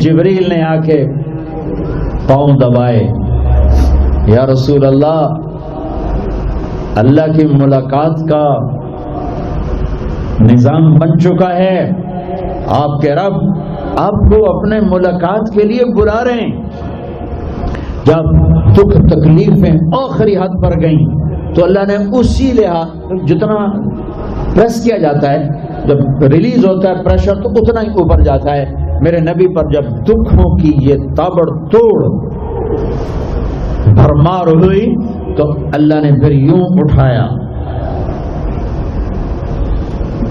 جبریل نے آ کے پاؤں دبائے، یا رسول اللہ کی ملاقات کا نظام بن چکا ہے، آپ کے رب آپ کو اپنے ملاقات کے لیے بلا رہے ہیں۔ جب دکھ تکلیفیں آخری حد پر گئیں تو اللہ نے اسی لحاظ جتنا پریس کیا جاتا ہے، جب ریلیز ہوتا ہے پریشر تو اتنا ہی اوپر جاتا ہے، میرے نبی پر جب دکھوں کی یہ تابڑ توڑ بھرمار ہوئی تو اللہ نے پھر یوں اٹھایا،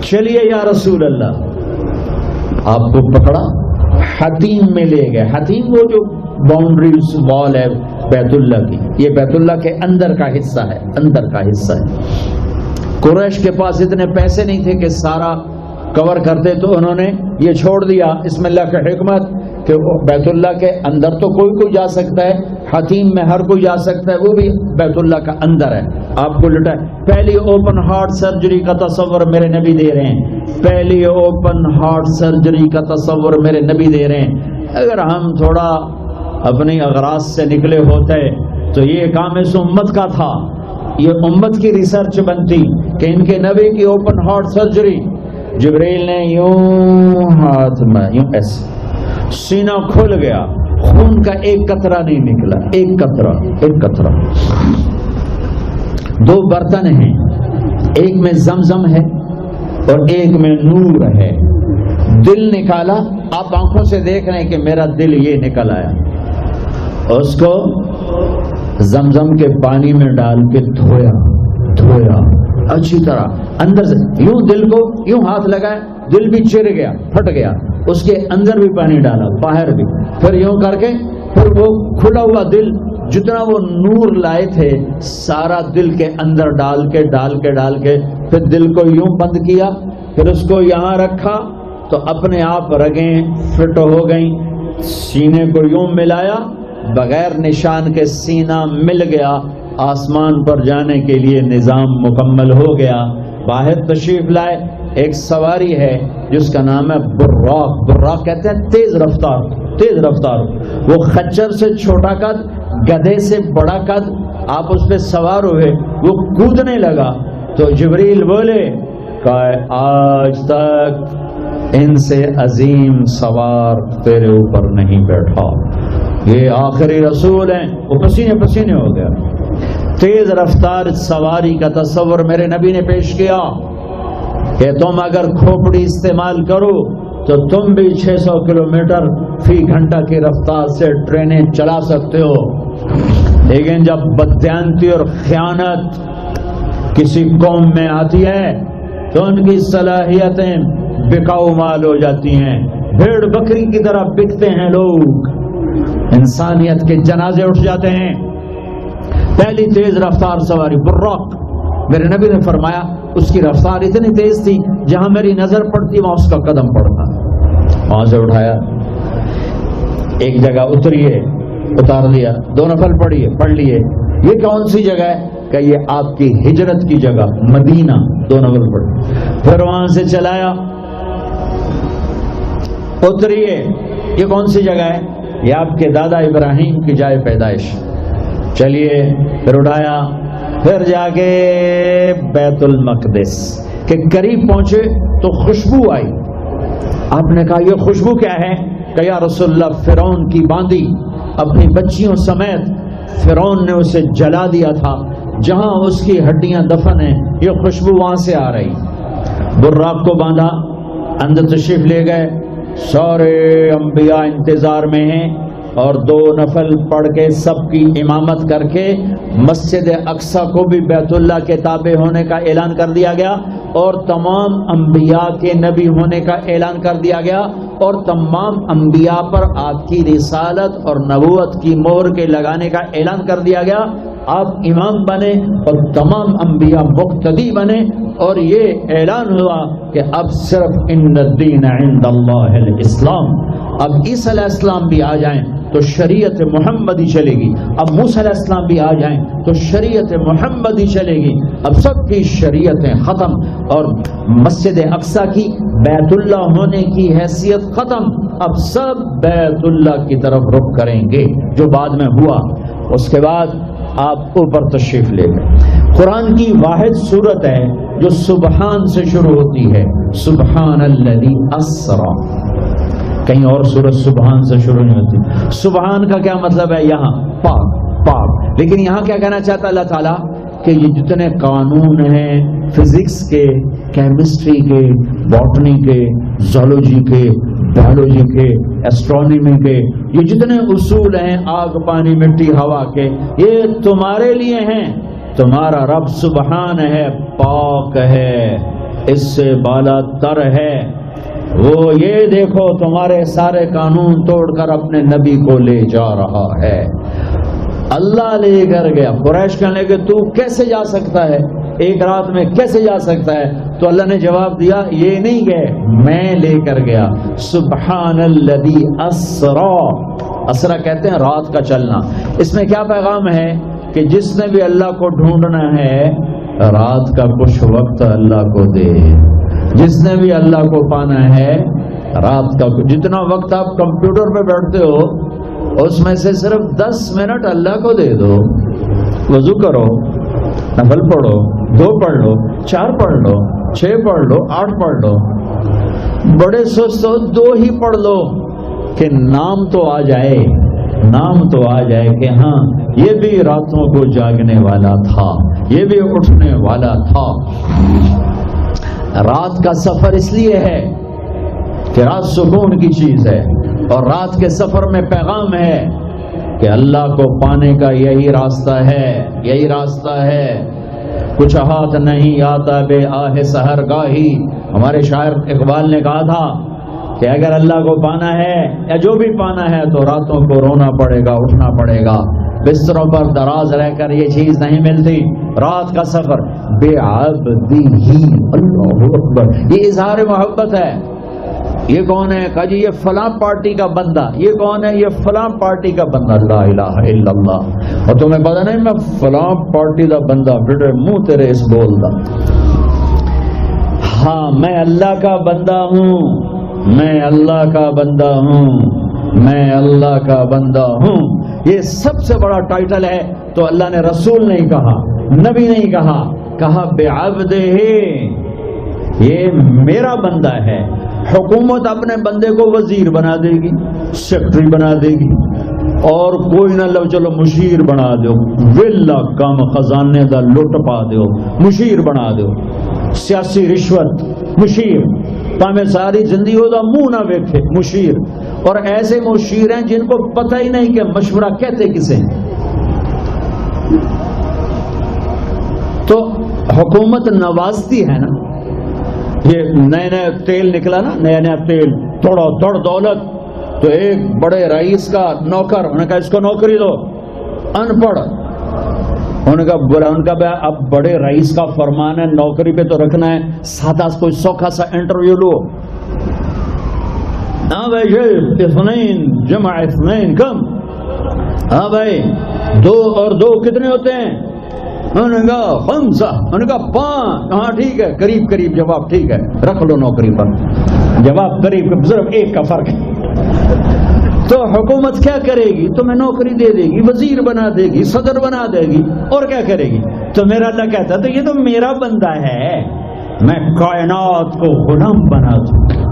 چلیے یا رسول اللہ، آپ کو پکڑا، حتیم میں لے گئے۔ حتیم وہ جو باؤنڈریز وال ہے بیت اللہ کی، یہ بیت اللہ کے اندر کا حصہ ہے، اندر کا حصہ ہے۔ قریش کے پاس اتنے پیسے نہیں تھے کہ سارا کور کرتے، تو انہوں نے یہ چھوڑ دیا۔ اس میں اللہ کی حکمت کہ بیت اللہ کے اندر تو کوئی جا سکتا ہے، حتیم میں ہر کوئی جا سکتا ہے، وہ بھی بیت اللہ کا اندر ہے۔ آپ کو لٹا پہلی اوپن ہارٹ سرجری کا تصور میرے نبی دے رہے ہیں، پہلی اوپن ہارٹ سرجری کا تصور میرے نبی دے رہے ہیں۔ اگر ہم تھوڑا اپنی اغراض سے نکلے ہوتے تو یہ کام اس امت کا تھا، یہ امت کی ریسرچ بنتی کہ ان کے نبی کی اوپن ہارٹ سرجری۔ جبریل نے یوں ہاتھ میں یوں ایسے سینہ کھل گیا، خون کا ایک قطرہ نہیں نکلا، ایک قطرہ۔ دو برتن ہیں، ایک میں زمزم ہے اور ایک میں نور ہے۔ دل نکالا، آپ آنکھوں سے دیکھ رہے ہیں کہ میرا دل یہ نکل آیا، اس کو زمزم کے پانی میں ڈال کے دھویا اچھی طرح اندر سے، یوں دل کو یوں ہاتھ لگایا، دل بھی چر گیا، پھٹ گیا، اس کے اندر بھی پانی ڈالا، باہر بھی، پھر یوں کر کے پھر وہ کھلا ہوا دل جتنا وہ نور لائے تھے سارا دل کے اندر ڈال کے پھر دل کو یوں بند کیا، پھر اس کو یہاں رکھا تو اپنے آپ رگیں فٹ ہو گئیں، سینے کو یوں ملایا، بغیر نشان کے سینہ مل گیا، آسمان پر جانے کے لیے نظام مکمل ہو گیا۔ باہر تشریف لائے، ایک سواری ہے جس کا نام ہے براق کہتے ہیں تیز رفتار، وہ خچر سے چھوٹا قد، گدھے سے بڑا قد، آپ اس پہ سوار ہوئے، وہ کودنے لگا تو جبریل بولے کہ آج تک ان سے عظیم سوار تیرے اوپر نہیں بیٹھا، یہ آخری رسول ہیں۔ وہ پسینے ہو گیا۔ تیز رفتار سواری کا تصور میرے نبی نے پیش کیا کہ تم اگر کھوپڑی استعمال کرو تو تم بھی 600 کلومیٹر فی گھنٹہ کی رفتار سے ٹرینیں چلا سکتے ہو، لیکن جب بددیانتی اور خیانت کسی قوم میں آتی ہے تو ان کی صلاحیتیں بکاؤ مال ہو جاتی ہیں، بھیڑ بکری کی طرح بکتے ہیں لوگ، انسانیت کے جنازے اٹھ جاتے ہیں۔ پہلی تیز رفتار سواری براق، میرے نبی نے فرمایا اس کی رفتار اتنی تیز تھی جہاں میری نظر پڑتی وہاں اس کا قدم پڑتا، وہاں سے اٹھایا، ایک جگہ اتریے، اتار دیا، 2 نفل پڑھ لیے، یہ کون سی جگہ ہے کہ یہ آپ کی ہجرت کی جگہ مدینہ، 2 نفل پڑھ، پھر وہاں سے چلایا، اتریے، یہ کون سی جگہ ہے، یہ آپ کے دادا ابراہیم کی جائے پیدائش، چلیے، پھر اٹھایا، پھر جا کے بیت المقدس کے قریب پہنچے تو خوشبو آئی، آپ نے کہا یہ خوشبو کیا ہے؟ کہ یا رسول اللہ فرعون کی باندی اپنی بچیوں سمیت فرعون نے اسے جلا دیا تھا، جہاں اس کی ہڈیاں دفن ہیں یہ خوشبو وہاں سے آ رہی۔ براق کو باندھا، اندر تشریف لے گئے، سارے انبیاء انتظار میں ہیں، اور 2 نفل پڑھ کے سب کی امامت کر کے مسجد اقصی کو بھی بیت اللہ کے تابع ہونے کا اعلان کر دیا گیا، اور تمام انبیاء کے نبی ہونے کا اعلان کر دیا گیا، اور تمام انبیاء پر آپ کی رسالت اور نبوت کی مہر کے لگانے کا اعلان کر دیا گیا۔ آپ امام بنے اور تمام انبیاء مقتدی بنے، اور یہ اعلان ہوا کہ اب صرف ان الدین عند اللہ الاسلام، اب عیسی علیہ السلام بھی آ جائیں تو شریعت محمدی چلے گی. اب موسیٰ علیہ السلام بھی آ جائیں تو شریعت محمدی چلے گی. اب سب کی شریعتیں ختم اور مسجد اقصیٰ کی بیت اللہ ہونے کی حیثیت ختم. اب سب بیت اللہ کی طرف رخ کریں گے جو بعد میں ہوا. اس کے بعد آپ اوپر تشریف لے گئے. قرآن کی واحد سورت ہے جو سبحان سے شروع ہوتی ہے. سبحان الذی اسرا. کہیں اور سورت سبحان سے شروع نہیں ہوتی. سبحان کا کیا مطلب ہے؟ یہاں پاک پاک. لیکن یہاں کیا کہنا چاہتا اللہ تعالیٰ کہ یہ جتنے قانون ہیں فزکس کے، کیمسٹری کے، باٹنی کے، زولوجی کے، بایولوجی کے، ایسٹرونومی کے، یہ جتنے اصول ہیں آگ پانی مٹی ہوا کے، یہ تمہارے لیے ہیں. تمہارا رب سبحان ہے، پاک ہے، اس سے بالا تر ہے. وہ یہ دیکھو تمہارے سارے قانون توڑ کر اپنے نبی کو لے جا رہا ہے. اللہ لے کر گیا. قریش کہنے لگے تو کیسے جا سکتا ہے، ایک رات میں کیسے جا سکتا ہے؟ تو اللہ نے جواب دیا یہ نہیں گئے، میں لے کر گیا. سبحان الذی اسرا. اسرا کہتے ہیں رات کا چلنا. اس میں کیا پیغام ہے کہ جس نے بھی اللہ کو ڈھونڈنا ہے رات کا کچھ وقت اللہ کو دے. جس نے بھی اللہ کو پانا ہے رات کا جتنا وقت آپ کمپیوٹر پہ بیٹھتے ہو اس میں سے صرف 10 منٹ اللہ کو دے دو. وضو کرو، نفل پڑھو، 2 پڑھ لو، 4 پڑھ لو، 6 پڑھ لو، 8 پڑھ لو. بڑے سست ہو 2 ہی پڑھ لو کہ نام تو آ جائے، نام تو آ جائے کہ ہاں یہ بھی راتوں کو جاگنے والا تھا، یہ بھی اٹھنے والا تھا. رات کا سفر اس لیے ہے کہ رات سکون کی چیز ہے اور رات کے سفر میں پیغام ہے کہ اللہ کو پانے کا یہی راستہ ہے، یہی راستہ ہے. کچھ ہاتھ نہیں آتا بے آہ سحر گاہی. ہمارے شاعر اقبال نے کہا تھا کہ اگر اللہ کو پانا ہے یا جو بھی پانا ہے تو راتوں کو رونا پڑے گا، اٹھنا پڑے گا. بستروں پر دراز رہ کر یہ چیز نہیں ملتی. رات کا سفر بے عبدی ہی اللہ اکبر، یہ اظہار محبت ہے. یہ کون ہے؟ کہا جی یہ فلاں پارٹی کا بندہ. یہ کون ہے؟ یہ فلاں پارٹی کا بندہ. لا الہ الا اللہ. اور تمہیں پتا نہیں میں فلاں پارٹی کا بندہ، بیٹے منہ تیرے اس بول دا. ہاں میں اللہ کا بندہ ہوں، میں اللہ کا بندہ ہوں، میں اللہ کا بندہ ہوں. یہ سب سے بڑا ٹائٹل ہے. تو اللہ نے رسول نہیں کہا، نبی نہیں کہا، کہا بعبدہ، یہ میرا بندہ ہے. حکومت اپنے بندے کو وزیر بنا دے گی، سیکرٹری بنا دے گی، اور کوئی نہ لو چلو مشیر بنا دو، ویلا کم خزانے دا لٹ پا دو، مشیر بنا دو. سیاسی رشوت مشیر، تاہمیں ساری زندگی ہو دا منہ نہ ویکھے مشیر. اور ایسے مشیر ہیں جن کو پتہ ہی نہیں کہ مشورہ کہتے کسے. تو حکومت نوازتی ہے نا. یہ نئے نئے تیل نکلا نا، نیا نیا تیل، توڑو توڑ دولت. تو ایک بڑے رئیس کا نوکر، انہوں نے کہا اس کو نوکری دو. ان پڑھ، ان کا اب بڑے رئیس کا فرمان ہے نوکری پہ تو رکھنا ہے. سادہ کوئی سوکھا سا انٹرویو لو. ہاں بھائی اثنین جمع اثنین کم. ہاں بھائی 2 اور 2 کتنے ہوتے ہیں؟ انہوں نے کہا 5. انہوں نے کہا 5. ہاں ٹھیک ہے، قریب قریب جواب ٹھیک ہے، رکھ لو نوکری پر. جواب قریب، صرف 1 کا فرق ہے. تو حکومت کیا کرے گی؟ تمہیں نوکری دے دے گی، وزیر بنا دے گی، صدر بنا دے گی، اور کیا کرے گی؟ تو میرا اللہ کہتا تو یہ تو میرا بندہ ہے، میں کائنات کو غلام بنا دوں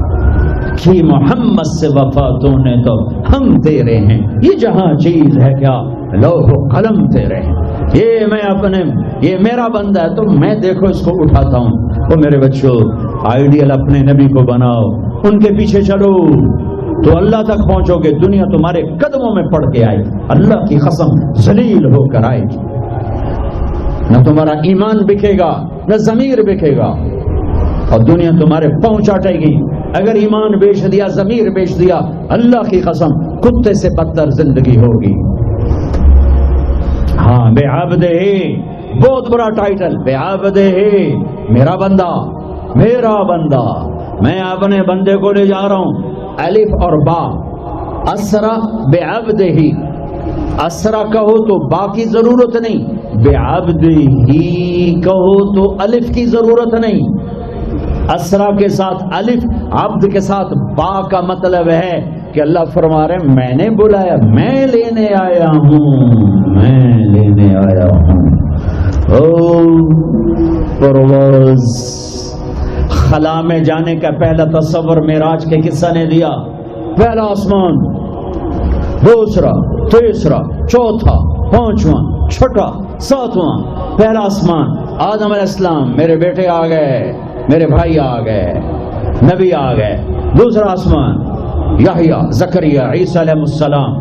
کہ محمد سے وفا تو نے تو ہم تیرے ہیں. یہ جہاں چیز ہے کیا لوح و قلم تیرے ہیں. یہ میں اپنے، یہ میرا بندہ ہے تو میں دیکھو اس کو اٹھاتا ہوں. وہ میرے بچوں آئیڈیل اپنے نبی کو بناؤ، ان کے پیچھے چلو تو اللہ تک پہنچو گے. دنیا تمہارے قدموں میں پڑ کے آئے، اللہ کی قسم ذلیل ہو کر آئے گی. نہ تمہارا ایمان بکے گا نہ ضمیر بکے گا، اور دنیا تمہارے پاؤں چاٹے گی. اگر ایمان بیچ دیا، ضمیر بیچ دیا، اللہ کی قسم کتے سے بدتر زندگی ہوگی. ہاں بے عبدہ، بہت بڑا ٹائٹل، بے عبدہ، میرا بندہ، میرا بندہ. میں اپنے بندے کو لے جا رہا ہوں. الف اور با، اسرا بعبدہ، اسرا کہو تو با کی ضرورت نہیں، بعبدہ کہو تو الف کی ضرورت نہیں۔ اسرا کے ساتھ الف، عبد کے ساتھ با کا مطلب ہے کہ اللہ فرما رہے ہیں میں نے بلایا، میں لینے آیا ہوں، میں لینے آیا ہوں۔ پرواز، خلا میں جانے کا پہلا تصور معراج کے قصہ نے دیا۔ پہلا آسمان، دوسرا، تیسرا، چوتھا، پانچواں، چھٹا، ساتواں۔ پہلا آسمان، آدم علیہ السلام، میرے بیٹے آ گئے، میرے بھائی آ گئے، نبی آ گئے۔ دوسرا آسمان، یحییٰ، زکریا، عیسیٰ علیہ السلام،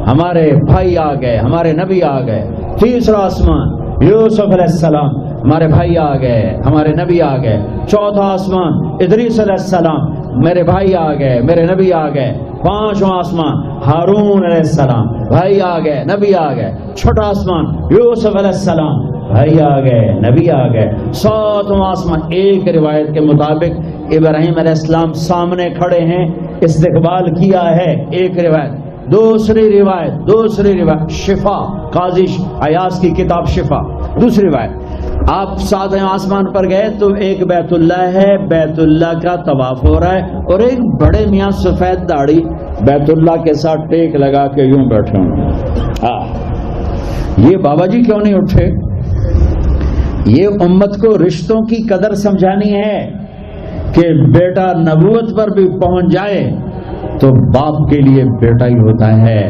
ہمارے بھائی آ گئے، ہمارے نبی آ گئے۔ تیسرا آسمان، یوسف علیہ السلام، ہمارے بھائی آ گئے، ہمارے نبی آ گئے۔ چوتھا آسمان، ادریس علیہ السلام، میرے بھائی آ گئے، میرے نبی آ گئے۔ پانچواں آسمان، ہارون علیہ السلام، بھائی آ گئے، نبی آ گئے۔ چھٹا آسمان، یوسف علیہ السلام، بھائی آ گئے، نبی آ گئے۔ ساتواں آسمان، ایک روایت کے مطابق ابراہیم علیہ السلام سامنے کھڑے ہیں، استقبال کیا ہے، ایک روایت۔ دوسری روایت شفا، قاضی ایاز کی کتاب شفا، دوسری روایت، آپ ساتویں آسمان پر گئے تو ایک بیت اللہ ہے، بیت اللہ کا طواف ہو رہا ہے، اور ایک بڑے میاں سفید داڑھی بیت اللہ کے ساتھ ٹیک لگا کے یوں بیٹھے ہوں۔ یہ بابا جی کیوں نہیں اٹھے؟ یہ امت کو رشتوں کی قدر سمجھانی ہے کہ بیٹا نبوت پر بھی پہنچ جائے تو باپ کے لیے بیٹا ہی ہوتا ہے،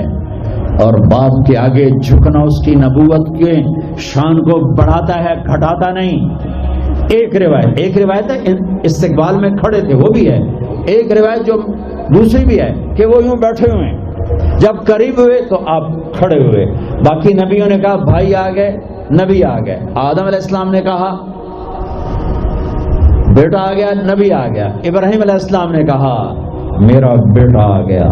اور باپ کے آگے جھکنا اس کی نبوت کے شان کو بڑھاتا ہے، گھٹاتا نہیں۔ ایک روایت ہے استقبال میں کھڑے تھے، وہ بھی ہے۔ ایک روایت جو دوسری بھی ہے کہ وہ یوں بیٹھے ہوئے ہیں، جب قریب ہوئے تو آپ کھڑے ہوئے۔ باقی نبیوں نے کہا بھائی آ گئے، نبی آ گئے۔ آدم علیہ السلام نے کہا بیٹا آ گیا، نبی آ گیا۔ ابراہیم علیہ السلام نے کہا میرا بیٹا آ گیا،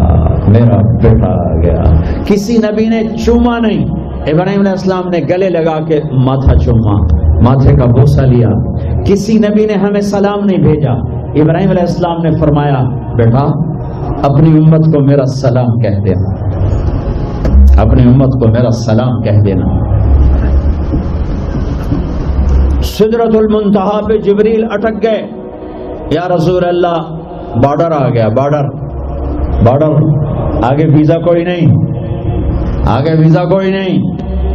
میرا بیٹا آ گیا۔ کسی نبی نے چوما نہیں، ابراہیم علیہ السلام نے گلے لگا کے ماتھا چوما، ماتھے کا بوسہ لیا۔ کسی نبی نے ہمیں سلام نہیں بھیجا، ابراہیم علیہ السلام نے فرمایا بیٹا اپنی امت کو میرا سلام کہہ دینا، اپنی امت کو میرا سلام کہہ دینا۔ سدرۃ المنتہا پہ جبریل اٹک گئے، یا رسول اللہ بارڈر آ گیا، بارڈر آگے ویزا کوئی نہیں، آگے ویزا کوئی نہیں،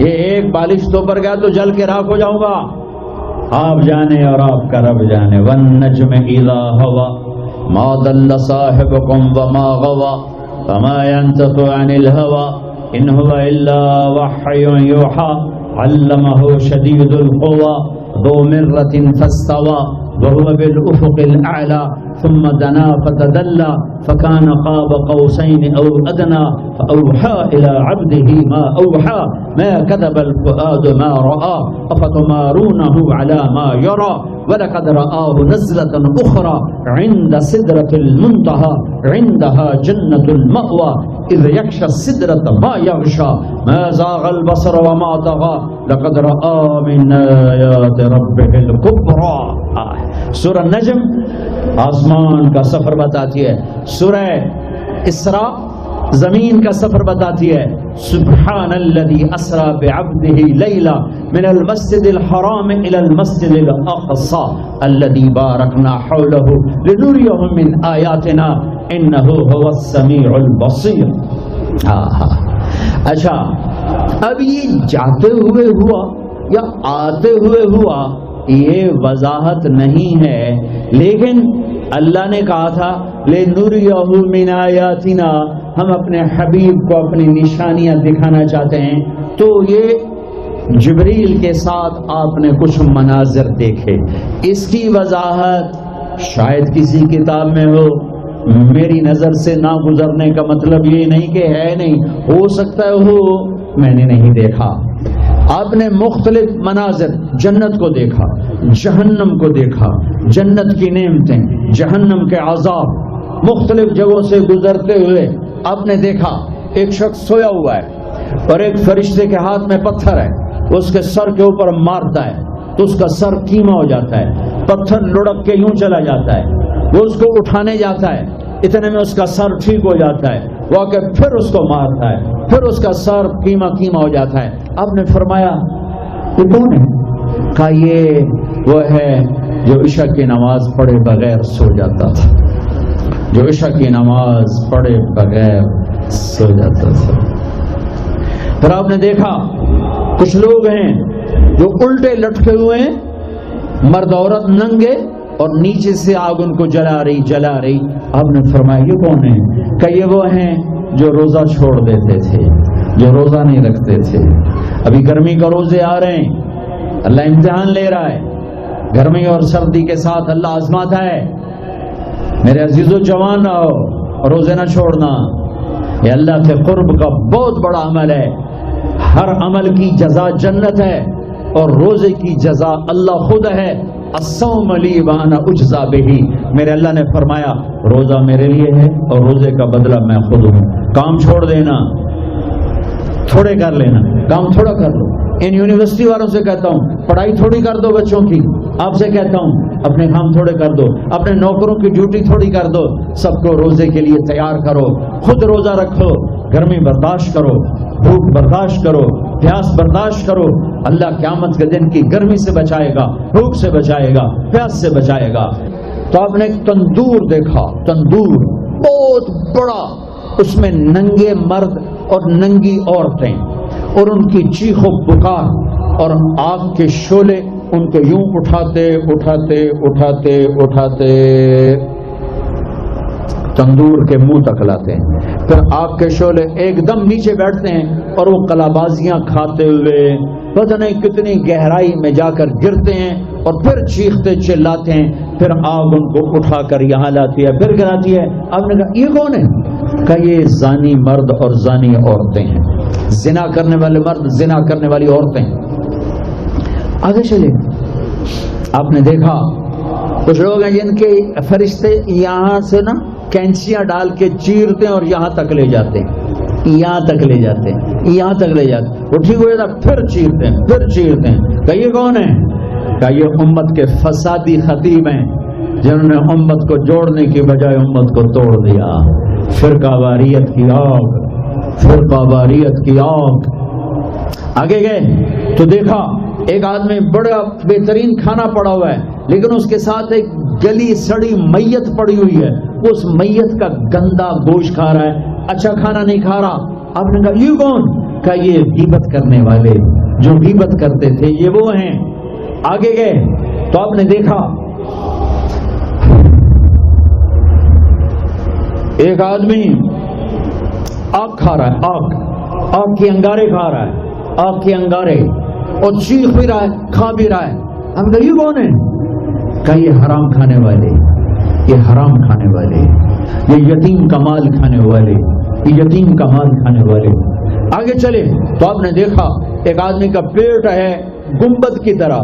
یہ ایک بالش تو پر گیا تو جل کے راکھ ہو جاؤں گا۔ آپ جانے اور آپ کا رب جانے۔ والنجم اذا هوى ما ضل صاحبكم وما غوى وما ينطق عن الهوى ان هو الا وحي يوحى علمه شديد القوى ذو مرة فاستوى وهو بالأفق الأعلى ثم دنا فتدلى فكان قاب قوسين أو أدنى فأوحى إلى عبده ما أوحى ما كذب الفؤاد ما رأى أفتمارونه على ما يرى ولقد رآه نزلة أخرى عند سدرة المنتهى عندها جنة المأوى إذ يغشى السدرة ما يغشى ما زاغ البصر وما طغى لقد رأى من آيات ربه الكبرى۔ سورہ نجم آسمان کا سفر بتاتی ہے، سورہ اسراء زمین کا سفر بتاتی ہے۔ سبحان الذي اسرى بعبده ليلا من المسجد الحرام الى المسجد الاقصى الذي باركنا حوله لنريه من آياتنا انه هو السميع البصير۔ اچھا اب یہ جاتے ہوئے ہوا یا آتے ہوئے ہوا یہ وضاحت نہیں ہے، لیکن اللہ نے کہا تھا لِنُرِيَهُ مِنْ آيَاتِنَا، ہم اپنے حبیب کو اپنی نشانیاں دکھانا چاہتے ہیں۔ تو یہ جبریل کے ساتھ آپ نے کچھ مناظر دیکھے، اس کی وضاحت شاید کسی کتاب میں ہو، میری نظر سے نہ گزرنے کا مطلب یہ نہیں کہ ہے نہیں، ہو سکتا ہے ہو، میں نے نہیں دیکھا۔ آپ نے مختلف مناظر، جنت کو دیکھا، جہنم کو دیکھا، جنت کی نعمتیں، جہنم کے عذاب، مختلف جگہوں سے گزرتے ہوئے آپ نے دیکھا ایک شخص سویا ہوا ہے اور ایک فرشتے کے ہاتھ میں پتھر ہے، اس کے سر کے اوپر مارتا ہے تو اس کا سر کیما ہو جاتا ہے، پتھر لڑک کے یوں چلا جاتا ہے، وہ اس کو اٹھانے جاتا ہے، اتنے میں اس کا سر ٹھیک ہو جاتا ہے، وہ کہ پھر اس کو مارتا ہے، پھر اس کا سر قیمہ قیمہ ہو جاتا ہے۔ آپ نے فرمایا یہ کون ہے؟ کہا یہ وہ ہے جو عشاء کی نماز پڑھے بغیر سو جاتا تھا، جو عشاء کی نماز پڑھے بغیر سو جاتا تھا۔ پھر آپ نے دیکھا کچھ لوگ ہیں جو الٹے لٹکے ہوئے ہیں، مرد عورت ننگے، اور نیچے سے آگ ان کو جلا رہی۔ آپ نے فرمایا یہ کون ہے؟ کہ یہ وہ ہیں جو روزہ چھوڑ دیتے تھے، جو روزہ نہیں رکھتے تھے۔ ابھی گرمی کا روزے آ رہے ہیں، اللہ امتحان لے رہا ہے، گرمی اور سردی کے ساتھ اللہ آزماتا ہے۔ میرے عزیزو جوان رہو، روزے نہ چھوڑنا، یہ اللہ کے قرب کا بہت بڑا عمل ہے۔ ہر عمل کی جزا جنت ہے، اور روزے کی جزا اللہ خود ہے۔ الصوم لی وانا اجزا بہ، میرے اللہ نے فرمایا روزہ میرے لیے ہے اور روزے کا بدلہ میں خود ہوں۔ کام چھوڑ دینا، تھوڑے کر لینا، کام تھوڑا کر لو۔ ان یونیورسٹی والوں سے کہتا ہوں پڑھائی تھوڑی کر دو بچوں کی، آپ سے کہتا ہوں اپنے کام تھوڑے کر دو، اپنے نوکروں کی ڈیوٹی تھوڑی کر دو، سب کو روزے کے لیے تیار کرو، خود روزہ رکھو، گرمی برداشت کرو، بھوک برداشت کرو، پیاس برداشت کرو۔ اللہ قیامت کے دن کی گرمی سے بچائے گا، بھوک سے بچائے گا، پیاس سے بچائے گا۔ تو آپ نے ایک تندور دیکھا، تندور بہت بڑا، اس میں ننگے مرد اور ننگی عورتیں، اور ان کی چیخ و پکار، اور آگ کے شعلے ان کو یوں اٹھاتے اٹھاتے اٹھاتے اٹھاتے تندور کے منہ تک لاتے ہیں۔ پھر آگ کے شعلے ایک دم نیچے بیٹھتے ہیں اور وہ کلابازیاں کھاتے ہوئے پتہ نہیں کتنی گہرائی میں جا کر گرتے ہیں، اور پھر چیختے چلاتے ہیں۔ پھر آگ ان کو اٹھا کر یہاں لاتی ہے، پھر گراتی ہے۔ آپ نے کہا یہ کون ہے؟ کہ یہ زانی مرد اور زانی عورتیں ہیں، زنا کرنے والے مرد، زنا کرنے والی عورتیں۔ آگے چلے، آپ نے دیکھا کچھ لوگ ہیں جن کے فرشتے یہاں سے نا کینچیاں ڈال کے چیرتے ہیں اور یہاں تک لے جاتے ہیں، یہاں تک لے جاتے ہیں، یہاں تک لے جاتے ہیں، وہ ٹھیک ہو جاتا پھر چیرتے ہیں، پھر چیرتے ہیں۔ کہ یہ کون ہے؟ کہ یہ امت کے فسادی خطیب ہیں، جنہوں نے امت کو جوڑنے کی بجائے امت کو توڑ دیا۔ فرقہ واریت کی آگ، فرقہ واریت کی آگ۔ آگے گئے تو دیکھا ایک آدمی بڑا بہترین کھانا پڑا ہوا ہے، لیکن اس کے ساتھ ایک گلی سڑی میت پڑی ہوئی ہے، وہ اس میت کا گندا گوشت کھا رہا ہے، اچھا کھانا نہیں کھا رہا۔ آپ نے کہا یہ کون؟ کہا یہ غیبت کرنے والے، جو غیبت کرتے تھے یہ وہ ہیں۔ آگے گئے تو آپ نے دیکھا ایک آدمی آگ کھا رہا ہے، آگ کے انگارے کھا رہا ہے، آگ کے انگارے، اور چیخ بھی رہا ہے، کھا بھی رہا ہے۔ ہم کہا یہ کون ہے؟ کہ یہ حرام کھانے والے، یہ حرام کھانے والے، یہ یتیم کا مال کھانے والے، یہ یتیم کا مال کھانے والے۔ آگے چلے تو آپ نے دیکھا ایک آدمی کا پیٹ ہے گنبد کی طرح،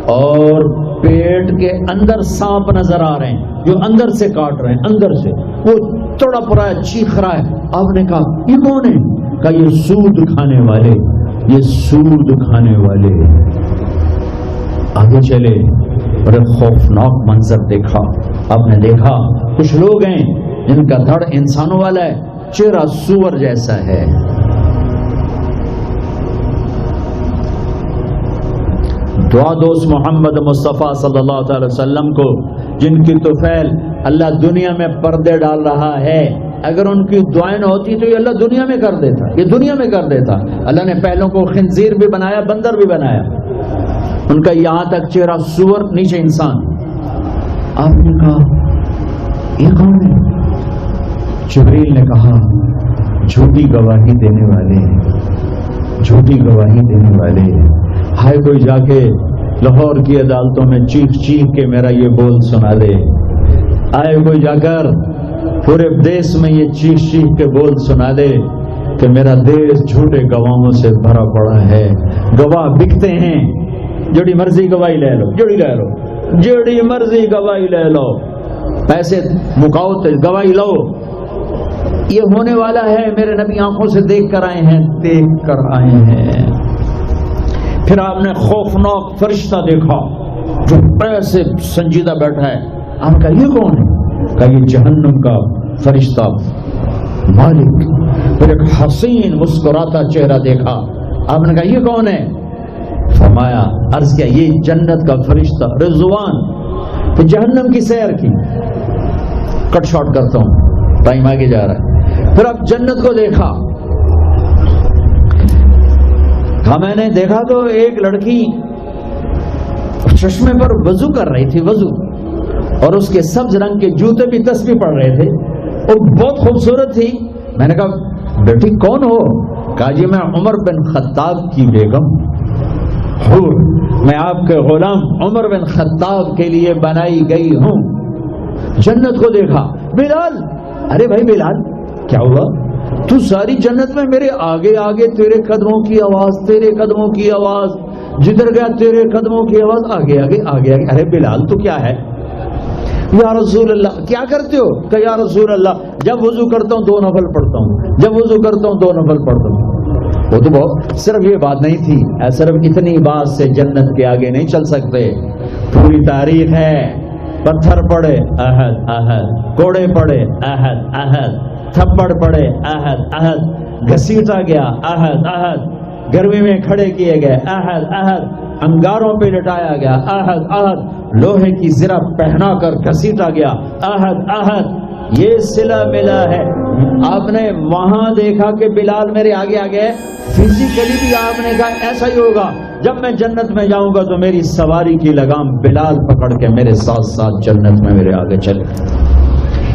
اور پیٹ کے اندر سانپ نظر آ رہے ہیں جو اندر سے کاٹ رہے ہیں، اندر سے وہ تڑپ رہا ہے، چیخ رہا ہے۔ آپ نے کہا یہ کون ہے؟ کہ یہ سود کھانے والے، یہ سود کھانے والے۔ آگے چلے اور ایک خوفناک منظر دیکھا۔ آپ نے دیکھا کچھ لوگ ہیں جن کا دھڑ انسانوں والا ہے، چہرہ سور جیسا ہے۔ دعا دوست محمد مصطفیٰ صلی اللہ تعالی وسلم کو، جن کی طفیل اللہ دنیا میں پردے ڈال رہا ہے، اگر ان کی دعائیں نہ ہوتی تو یہ اللہ دنیا میں کر دیتا، یہ دنیا میں کر دیتا۔ اللہ نے پہلوں کو خنزیر بھی بنایا، بندر بھی بنایا، ان کا یہاں تک چہرہ سور، نیچے انسان۔ آپ نے کہا یہ کون ہے؟ جبریل نے کہا جھوٹی گواہی دینے والے، جھوٹی گواہی دینے والے۔ ہائے کوئی جا کے لاہور کی عدالتوں میں چیخ چیخ کے میرا یہ بول سنا دے، آئے کوئی جا کر پورے دیش میں یہ چیخ چیخ کے بول سنا دے کہ میرا دیش جھوٹے گواہوں سے بھرا پڑا ہے، گواہ بکتے ہیں، جڑی مرضی گواہی لے لو، جڑی لے لو، جڑی مرضی گواہی لے لو، پیسے مکاؤ گواہی لو۔ یہ ہونے والا ہے، میرے نبی آنکھوں سے دیکھ کر آئے ہیں، دیکھ کر آئے ہیں۔ پھر آپ نے خوفناک فرشتہ دیکھا جو ایسے سنجیدہ بیٹھا ہے۔ آپ کہا یہ کون ہے؟ کہ یہ جہنم کا فرشتہ مالک. پھر ایک حسین مسکراتا چہرہ دیکھا. آپ نے کہا یہ کون ہے؟ فرمایا، عرض کیا یہ جنت کا فرشتہ رضوان. پھر جہنم کی سیر کی. کٹ شارٹ کرتا ہوں، ٹائم آگے جا رہا ہے. پھر اب جنت کو دیکھا. کہا میں نے دیکھا تو ایک لڑکی چشمے پر وضو کر رہی تھی، وضو، اور اس کے سبز رنگ کے جوتے بھی تسبیح پڑھ رہے تھے، اور بہت خوبصورت تھی. میں نے کہا بیٹی کون ہو؟ کہا جی میں عمر بن خطاب کی بیگم حور، میں آپ کے غلام عمر بن خطاب کے لیے بنائی گئی ہوں. جنت کو دیکھا. بلال، ارے بھائی بلال کیا ہوا؟ تو ساری جنت میں میرے آگے آگے، تیرے قدموں کی آواز، تیرے قدموں کی آواز، جدھر گیا تیرے قدموں کی آواز، آگے آگے آگے آگے. ارے بلال تو کیا ہے؟ یا رسول اللہ کیا کرتے ہو؟ کہ یا رسول اللہ جب وضو کرتا ہوں 2 نفل پڑھتا ہوں، جب وضو کرتا ہوں 2 نفل پڑھتا ہوں. وہ تو بہت صرف یہ بات نہیں تھی، صرف اتنی بات سے جنت کے آگے نہیں چل سکتے. پوری تاریخ ہے. پتھر پڑے احد احد، کوڑے پڑے احد احد، تھپڑ پڑے احد احد، گھسیٹا گیا احد احد، گرمی میں کھڑے کیے گئے احد احد، انگاروں پہ لٹایا گیا احد احد، لوہے کی زرہ پہنا کر گھسیٹا گیا احد احد. یہ صلہ ملا ہے. آپ نے وہاں دیکھا کہ بلال میرے آگے آگے ہے. فزیکلی بھی آپ نے کہا ایسا ہی ہوگا. جب میں جنت میں جاؤں گا تو میری سواری کی لگام بلال پکڑ کے میرے ساتھ ساتھ جنت میں میرے آگے چلے.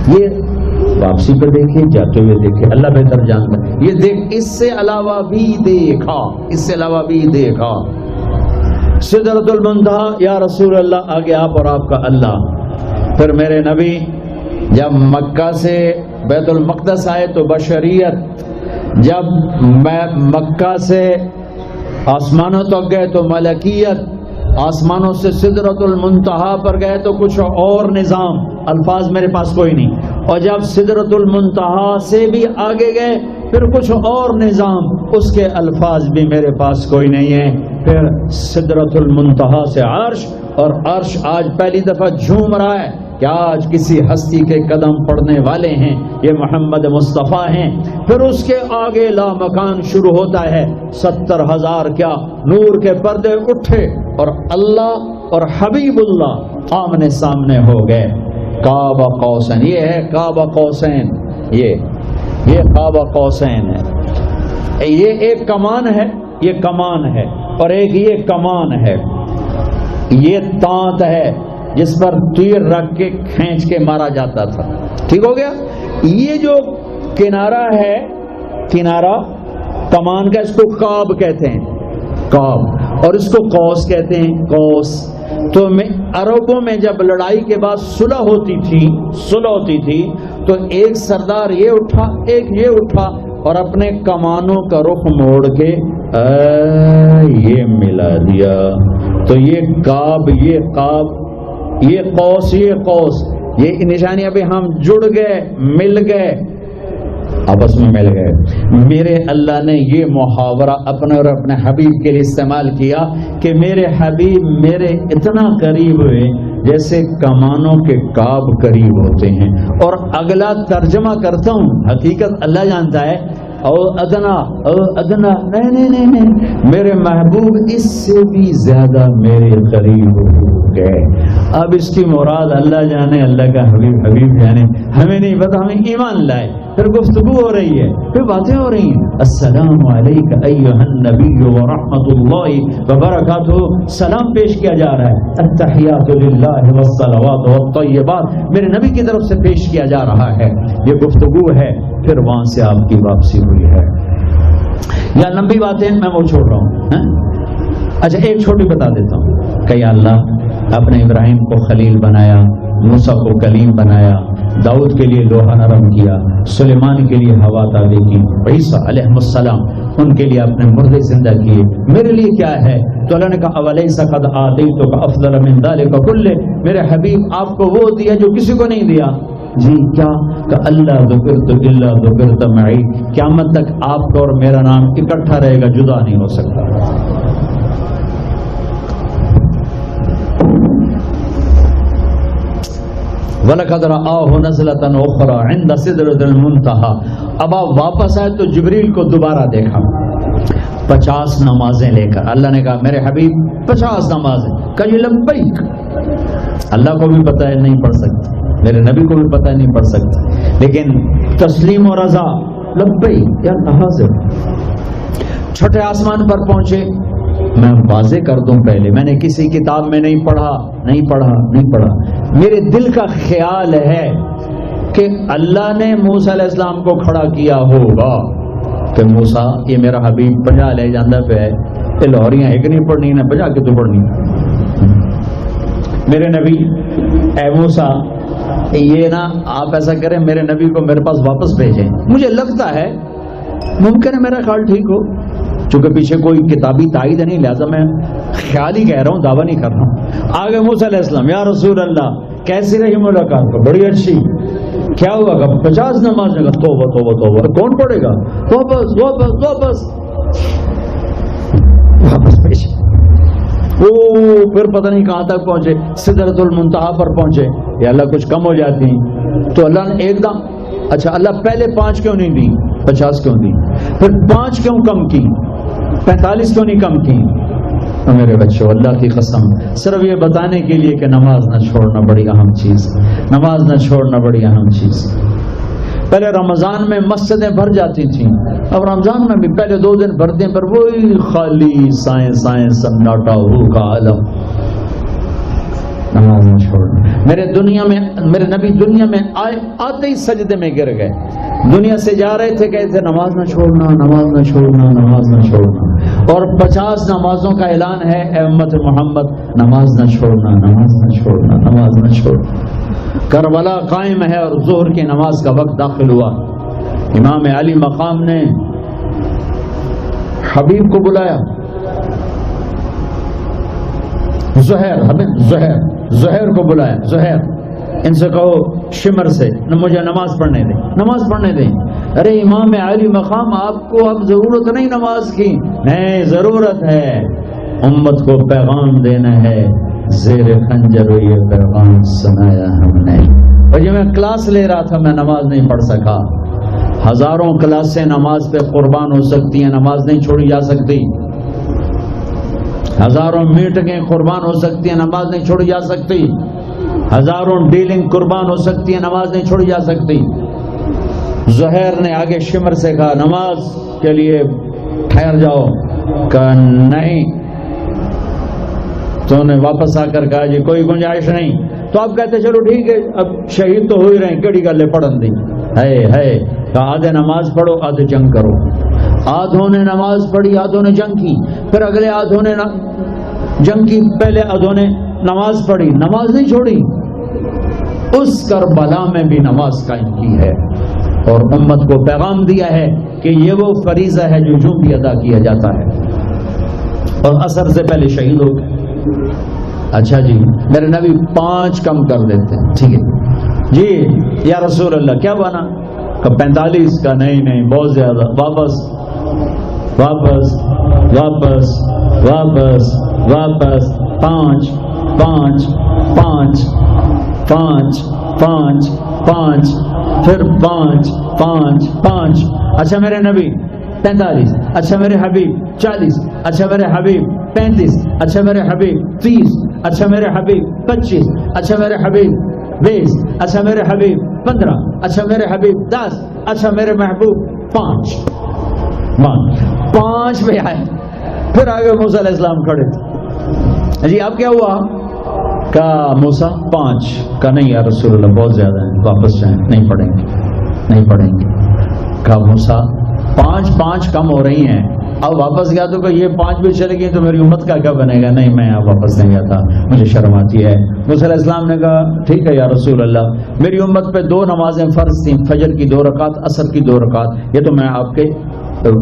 یہ واپسی پر دیکھے، جاتے ہوئے دیکھے، اللہ بہتر جانتا ہے. یہ دیکھ، اس سے علاوہ بھی دیکھا، اس سے علاوہ بھی دیکھا. سدرۃ المنتہا، یا رسول اللہ آگے آپ اور آپ کا اللہ. پھر میرے نبی جب مکہ سے بیت المقدس آئے تو بشریت، جب میں مکہ سے آسمانوں تک گئے تو ملکیت، آسمانوں سے سدرۃ المنتہا پر گئے تو کچھ اور نظام، الفاظ میرے پاس کوئی نہیں. اور جب سدرۃ المنتہا سے بھی آگے گئے پھر کچھ اور نظام، اس کے الفاظ بھی میرے پاس کوئی نہیں ہے. پھر سدرۃ المنتہا سے عرش، اور عرش آج پہلی دفعہ جھوم رہا ہے کہ آج کسی ہستی کے قدم پڑنے والے ہیں، یہ محمد مصطفیٰ ہیں. پھر اس کے آگے لامکان شروع ہوتا ہے. 70,000 کیا نور کے پردے اٹھے اور اللہ اور حبیب اللہ آمنے سامنے ہو گئے. قاب قوسین، یہ ہے قاب قوسین، یہ قاب قوسین ہے. یہ ایک کمان ہے، یہ کمان ہے، اور ایک یہ کمان ہے. یہ تانت ہے جس پر تیر رکھ کے کھینچ کے مارا جاتا تھا. ٹھیک ہو گیا. یہ جو کنارہ ہے، کنارہ کمان کا، اس کو قاب کہتے ہیں، قاب، اور اس کو قوس کہتے ہیں، قوس. تو عربوں میں جب لڑائی کے بعد صلح ہوتی تھی تو ایک سردار یہ اٹھا، ایک یہ اٹھا، اور اپنے کمانوں کا رخ موڑ کے یہ ملا دیا. تو یہ قاب، یہ قاب، یہ قوس، یہ قوس، یہ نشانی. ابھی ہم جڑ گئے، مل گئے، آپس میں مل گئے. میرے اللہ نے یہ محاورہ اپنے اور اپنے حبیب کے لیے استعمال کیا کہ میرے حبیب میرے اتنا قریب ہوئے جیسے کمانوں کے قاب قریب ہوتے ہیں. اور اگلا ترجمہ کرتا ہوں، حقیقت اللہ جانتا ہے. او ادنا، او ادنا، نہیں، میرے محبوب اس سے بھی زیادہ میرے قریب ہو گئے. اب اس کی مراد اللہ جانے، اللہ کا حبیب جانے، ہمیں نہیں پتا. ہمیں ایمان لائے. پھر گفتگو ہو رہی ہے، پھر باتیں ہو رہی ہیں. السلام علیکہ ایھا النبی ورحمۃ اللہ وبرکاتہ. سلام پیش کیا جا رہا ہے. التحیات للہ والصلوات والطیبات میرے نبی کی طرف سے پیش کیا جا رہا ہے. یہ گفتگو ہے. پھر وہاں سے آپ کی واپسی ہوئی ہے. یا لمبی باتیں میں وہ چھوڑ رہا ہوں. اچھا ایک چھوٹی بتا دیتا ہوں کہ یا اللہ اپنے ابراہیم کو خلیل بنایا، موسیٰ کو کلیم بنایا، داؤد کے لیے لوہا نرم کیا، سلیمان کے لیے ہوا تابع کی، عیسیٰ علیہ السلام ان کے لیے اپنے مردے زندہ کیے. میرے لیے کیا ہے؟ تو اللہ نے کہا اولیس قد آتیتک افضل من ذلک کلہ. میرے حبیب آپ کو وہ دیا جو کسی کو نہیں دیا. جی کیا؟ کہ اللہ ذکرت الا ذکرت معی. قیامت تک آپ کا اور میرا نام اکٹھا رہے گا، جدا نہیں ہو سکتا. وَلَقَدْ رَآهُ نَزْلَةً أُخْرَى عِنْدَ سِدْرَةِ الْمُنْتَهَى. اب آپ واپس آئے تو جبریل کو دوبارہ دیکھا 50 نمازیں لے کر. اللہ نے کہا میرے حبیب 50 نمازیں. کہا یہ لبیک. اللہ کو بھی پتہ ہے نہیں پڑھ سکتے, میرے نبی کو بھی پتہ ہے نہیں پڑھ سکتے, لیکن تسلیم و رضا لبیک یا حاضر. چھٹے آسمان پر پہنچے. میں واضح کر دوں پہلے, میں نے کسی کتاب میں نہیں پڑھا. میرے دل کا خیال ہے کہ اللہ نے موسیٰ علیہ السلام کو کھڑا کیا ہوگا کہ موسیٰ یہ میرا حبیب 50 لے جاندہ پہ ہے, یہ لاہوریاں ایک نہیں پڑھنی نہ 50 کے تو پڑھنی. میرے نبی اے موسیٰ یہ نا آپ ایسا کریں میرے نبی کو میرے پاس واپس بھیجیں. مجھے لگتا ہے ممکن ہے میرا خیال ٹھیک ہو, چونکہ پیچھے کوئی کتابی تائید نہیں, لہذا میں خیال ہی کہہ رہا ہوں, دعویٰ نہیں کر رہا ہوں. آگے موسیٰ علیہ السلام یا رسول اللہ کیسی رہی ملاقات؟ کو بڑی اچھی. کیا ہوا؟ 50 نماز نے کہا توبہ توبہ توبہ. کون پڑھے گا؟ واپس واپس واپس واپس پیش. پھر پتہ نہیں کہاں تک پہنچے, سدرۃ المنتہا پر پہنچے. یا اللہ کچھ کم ہو جاتی تو اللہ نے ایک دم اچھا اللہ پہلے 5 کیوں نہیں دی, 50 کیوں دی, پھر 5 کیوں کم کی, 45 کیوں نہیں کم کی؟ میرے بچوں اللہ کی قسم صرف یہ بتانے کے لیے کہ نماز نہ چھوڑنا بڑی اہم چیز, نماز نہ چھوڑنا بڑی اہم چیز. پہلے رمضان میں مسجدیں بھر جاتی تھیں, اب رمضان میں بھی پہلے 2 دن بھرتے ہیں, پر وہی خالی سائیں سناٹا ہو کا عالم. نماز نہ چھوڑنا. میرے نبی دنیا میں آتے ہی سجدے میں گر گئے. دنیا سے جا رہے تھے, کہتے تھے نماز نہ چھوڑنا, نماز نہ چھوڑنا, نماز نہ چھوڑنا. اور 50 نمازوں کا اعلان ہے اے امت محمد, نماز نہ چھوڑنا, نماز نہ چھوڑنا, نماز نہ چھوڑنا. کربلا قائم ہے اور ظہر کی نماز کا وقت داخل ہوا. امام علی مقام نے حبیب کو بلایا. زہر کو بلایا. زہر ان سے کہو شمر سے مجھے نماز پڑھنے دیں. ارے امام علی مقام آپ کو اب ضرورت نہیں نماز کی. نہیں ضرورت ہے, امت کو پیغام دینا ہے. زیر خنجر یہ پیغام سنایا ہم نے. اور جب میں کلاس لے رہا تھا میں نماز نہیں پڑھ سکا. ہزاروں کلاسیں نماز پہ قربان ہو سکتی ہیں, نماز نہیں چھوڑی جا سکتی. ہزاروں میٹنگیں قربان ہو سکتی ہیں, نماز نہیں چھوڑی جا سکتی. ہزاروں ڈیلنگ قربان ہو سکتی ہیں, نماز نہیں چھوڑی جا سکتی. زہیر نے آگے شمر سے کہا نماز کے لیے ٹھہر جاؤ. کہا نہیں. تو نے واپس آ کر کہا جی کوئی گنجائش نہیں. تو آپ کہتے چلو ٹھیک ہے اب شہید تو ہو ہی رہے ہیں, کیڑی گلے پڑھن دی ہے. کہا آدھے نماز پڑھو آدھے جنگ کرو. آدھوں نے نماز پڑھی, آدھوں نے جنگ کی. پھر اگلے آدھوں نے جنگ کی, پہلے آدھوں نے نماز پڑھی, نماز نہیں چھوڑی. اس کربلا میں بھی نماز قائم کی ہے اور امت کو پیغام دیا ہے کہ یہ وہ فریضہ ہے جو یوں بھی ادا کیا جاتا ہے. اور عصر سے پہلے شہید ہو گئے. اچھا جی میرے نبی 5 کم کر دیتے ہیں. ٹھیک ہے جی یا رسول اللہ کیا بنا؟ 45 کا. نہیں بہت زیادہ. واپس واپس واپس واپس واپس. 5 5 5 5 5 5 پھر 5 5 5. اچھا میرے نبی 45. اچھا میرے حبیب 40. اچھا میرے حبیب 35. اچھا میرے حبیب 30. اچھا میرے حبیب 25. اچھا میرے حبیب 20. اچھا میرے حبیب 15. اچھا میرے حبیب 10. اچھا میرے محبوب 5 پہ آئے. پھر آگے موسیٰ علیہ السلام کھڑے تھے. جی اب کیا ہوا؟ کہا موسیٰ 5. کہا نہیں یا رسول اللہ بہت زیادہ ہیں, واپس جائیں, نہیں پڑھیں گے. کہا موسیٰ 5 کم ہو رہی ہیں, اب واپس گیا تو کہ یہ 5 بھی چلے گئی تو میری امت کا کیا بنے گا؟ نہیں میں واپس نہیں گیا تھا, مجھے شرم آتی ہے. موسیٰ علیہ السلام نے کہا ٹھیک ہے یا رسول اللہ, میری امت پہ 2 نمازیں فرض تھیں, فجر کی 2 رکعت, عصر کی 2 رکعت. یہ تو میں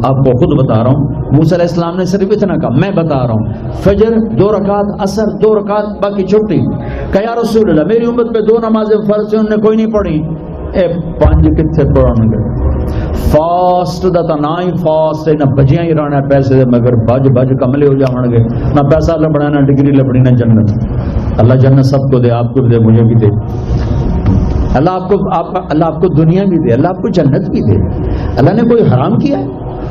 آپ کو خود بتا رہا ہوں. موسیٰ علیہ السلام نے صرف اتنا کہا, میں بتا رہا ہوں. فجر 2 رکعت, عصر 2 رکعت, باقی چھٹی. کہا یا رسول اللہ میری امت پہ 2 نمازیں فرض تھیں, انہوں نے کوئی نہیں پڑھی. 5 کتنے پڑھن گے؟ فاسٹ دا تا نہ ہی فاسٹ نہ بجیاں ہی رہنا پیسے دے, مگر بج کملے ہو جاؤں گے. نہ پیسہ لبنا, نہ ڈگری لبنی, نہ جنت. اللہ جنت سب کو دے, آپ کو بھی دے, مجھے بھی دے. اللہ آپ کو دنیا بھی دے، اللہ آپ کو جنت بھی دے. اللہ نے کوئی حرام کیا ہے؟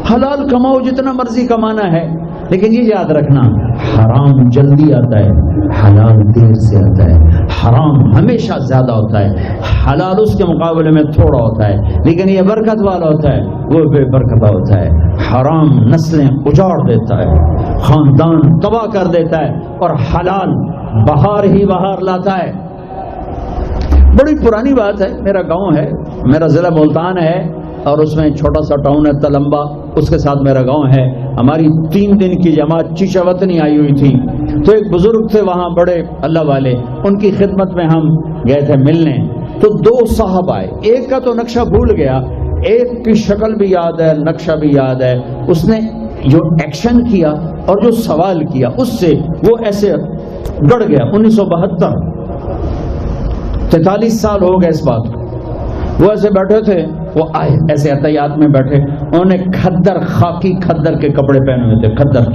حلال کماؤ جتنا مرضی کمانا ہے، لیکن یہ یاد رکھنا حرام جلدی آتا ہے، حلال دیر سے آتا ہے. حرام ہمیشہ زیادہ ہوتا ہے، حلال اس کے مقابلے میں تھوڑا ہوتا ہے، لیکن یہ برکت والا ہوتا ہے، وہ بے برکتہ ہوتا ہے. حرام نسلیں اجاڑ دیتا ہے، خاندان تباہ کر دیتا ہے، اور حلال بہار ہی بہار لاتا ہے. بڑی پرانی بات ہے، میرا گاؤں ہے، میرا ضلع ملتان ہے، اور اس میں چھوٹا سا ٹاؤن ہے تلمبا، اس کے ساتھ میرا گاؤں ہے. ہماری 3 دن کی جماعت چیچا وطنی آئی ہوئی تھی، تو ایک بزرگ تھے وہاں بڑے اللہ والے، ان کی خدمت میں ہم گئے تھے ملنے. تو 2 صاحب آئے، ایک کا تو نقشہ بھول گیا، ایک کی شکل بھی یاد ہے، نقشہ بھی یاد ہے. اس نے جو ایکشن کیا اور جو سوال کیا اس سے وہ ایسے گڑ گیا. 1972 43 سال ہو گئے اس بات کو. وہ ایسے بیٹھے تھے، وہ آئے ایسے احتیاط میں بیٹھے، انہوں نے کھدر، خاکی کھدر کے کپڑے پہنے ہوئے تھے، کھدر،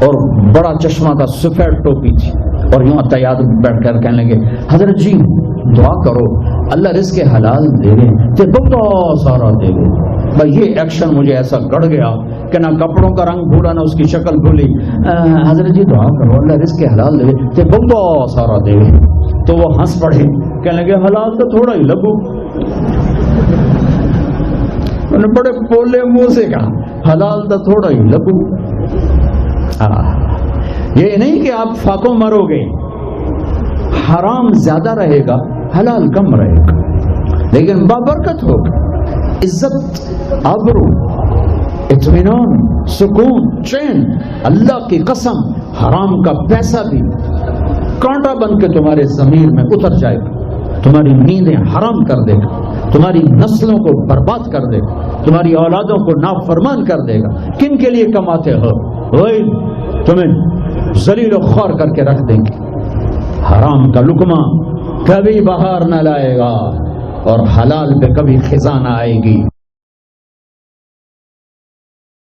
اور بڑا چشمہ تھا، سفید ٹوپی تھی، اور یوں احتیاط بیٹھ کر کہنے لگے حضرت جی دعا کرو اللہ رزق حلال دے گے تے بہت سارا دے گے. بھائی یہ ایکشن مجھے ایسا گڑ گیا کہ نہ کپڑوں کا رنگ بھولا نہ اس کی شکل بھولی. حضرت جی دعا کرو اللہ رزق حلال دے گے تے بہت سارا دے گے. تو وہ ہنس پڑے، کہنے لگے حلال تو تھوڑا ہی لگو. انہوں نے بڑے پولے منہ سے کہا حلال تو تھوڑا ہی لگو. یہ نہیں کہ آپ فاقوں مرو گے، حرام زیادہ رہے گا، حلال کم رہے گا، لیکن بابرکت ہوگا. عزت، آبرو، اطمینان، سکون، چین. اللہ کی قسم حرام کا پیسہ بھی کانٹا بن کے تمہارے ضمیر میں اتر جائے گا، تمہاری نیندیں حرام کر دے گا، تمہاری نسلوں کو برباد کر دے گا، تمہاری اولادوں کو نافرمان کر دے گا. کن کے لیے کماتے ہو؟ وہی تمہیں ذلیل و خوار کر کے رکھ دیں گے. حرام کا لقمہ کبھی بہار نہ لائے گا، اور حلال پہ کبھی خزاں نہ آئے گی.